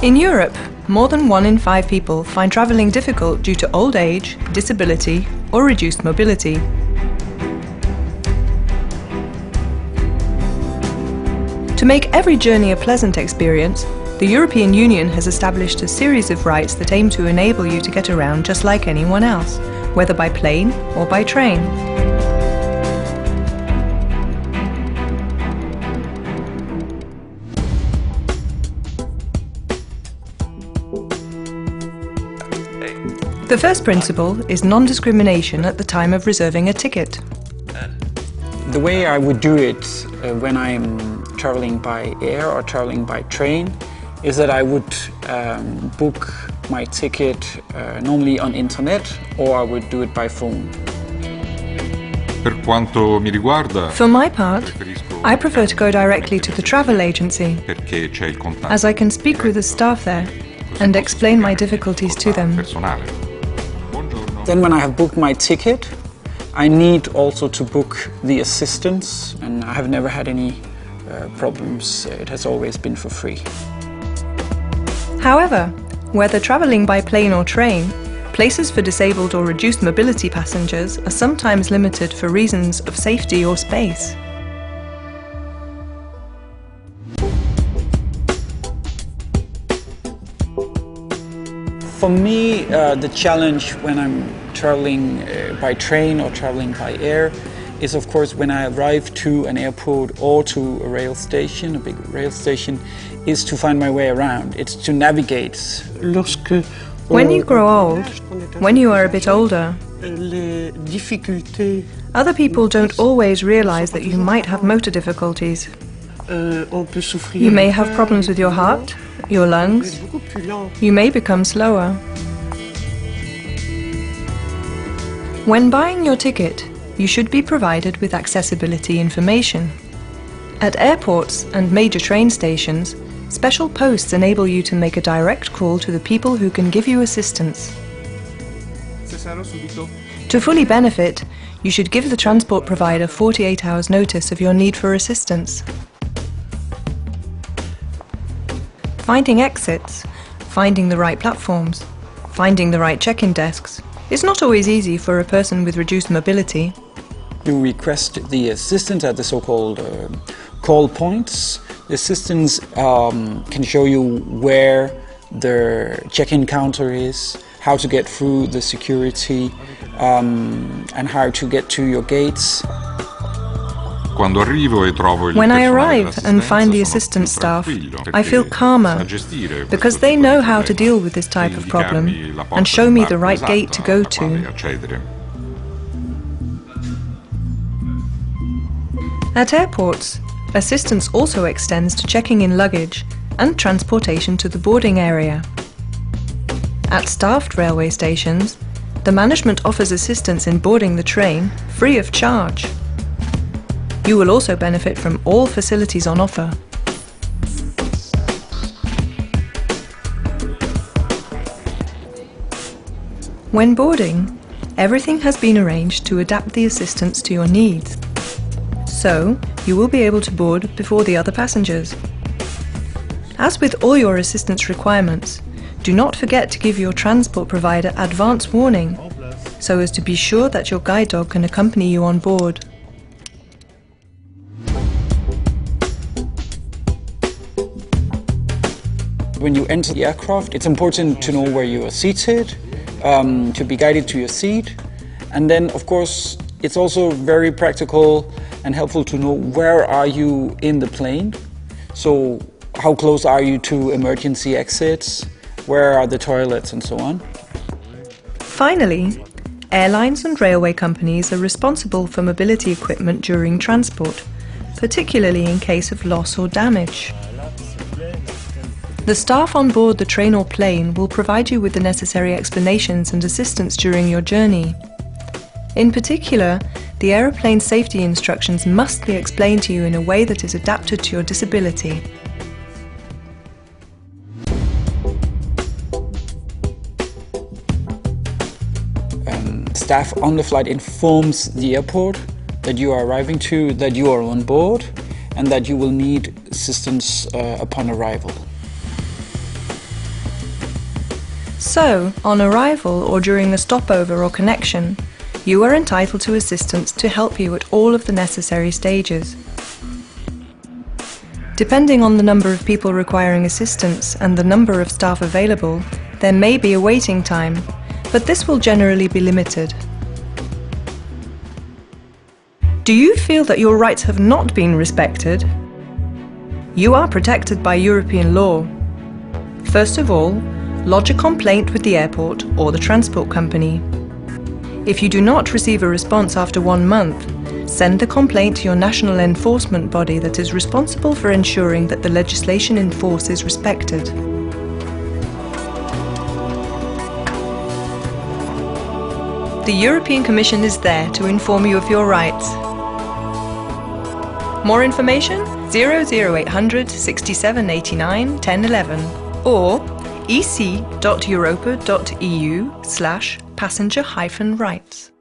In Europe, more than 1 in 5 people find travelling difficult due to old age, disability or reduced mobility. To make every journey a pleasant experience, the European Union has established a series of rights that aim to enable you to get around just like anyone else, whether by plane or by train. The first principle is non-discrimination at the time of reserving a ticket. The way I would do it when I'm traveling by air or traveling by train is that I would book my ticket normally on internet, or I would do it by phone. Per quanto mi riguarda, For my part, I prefer to go directly to the travel agency, perché c'è il contatto as I can speak with the staff there and explain my difficulties to them. personale. Then when I have booked my ticket, I need also to book the assistance, and I have never had any problems. It has always been for free. However, whether travelling by plane or train, places for disabled or reduced mobility passengers are sometimes limited for reasons of safety or space. For me, the challenge when I'm traveling by train or traveling by air is, of course, when I arrive to an airport or to a rail station, a big rail station, is to find my way around. It's to navigate. When you grow old, when you are a bit older, other people don't always realize that you might have motor difficulties. You may have problems with your heart, your lungs. You may become slower. When buying your ticket, you should be provided with accessibility information. At airports and major train stations, special posts enable you to make a direct call to the people who can give you assistance. To fully benefit, you should give the transport provider 48 hours notice of your need for assistance. Finding exits, finding the right platforms, finding the right check-in desks is not always easy for a person with reduced mobility. You request the assistance at the so-called call points. The assistants can show you where the check-in counter is, how to get through the security, and how to get to your gates. When I arrive and find the assistant staff, I feel calmer because they know how to deal with this type of problem and show me the right gate to go to. At airports, assistance also extends to checking in luggage and transportation to the boarding area. At staffed railway stations, the management offers assistance in boarding the train free of charge. You will also benefit from all facilities on offer. When boarding, everything has been arranged to adapt the assistance to your needs. So, you will be able to board before the other passengers. As with all your assistance requirements, do not forget to give your transport provider advance warning, so as to be sure that your guide dog can accompany you on board. When you enter the aircraft, it's important to know where you are seated, to be guided to your seat. And then, of course, it's also very practical and helpful to know where are you in the plane. So how close are you to emergency exits, where are the toilets, and so on. Finally, airlines and railway companies are responsible for mobility equipment during transport, particularly in case of loss or damage. The staff on board the train or plane will provide you with the necessary explanations and assistance during your journey. In particular, the aeroplane safety instructions must be explained to you in a way that is adapted to your disability. Staff on the flight informs the airport that you are arriving to, that you are on board, and that you will need assistance upon arrival. So, on arrival or during a stopover or connection, you are entitled to assistance to help you at all of the necessary stages. Depending on the number of people requiring assistance and the number of staff available, there may be a waiting time, but this will generally be limited. Do you feel that your rights have not been respected? You are protected by European law. First of all, lodge a complaint with the airport or the transport company. If you do not receive a response after 1 month, send the complaint to your national enforcement body that is responsible for ensuring that the legislation in force is respected. The European Commission is there to inform you of your rights. More information? 00800 67 89 1011 or ec.europa.eu/passenger-rights.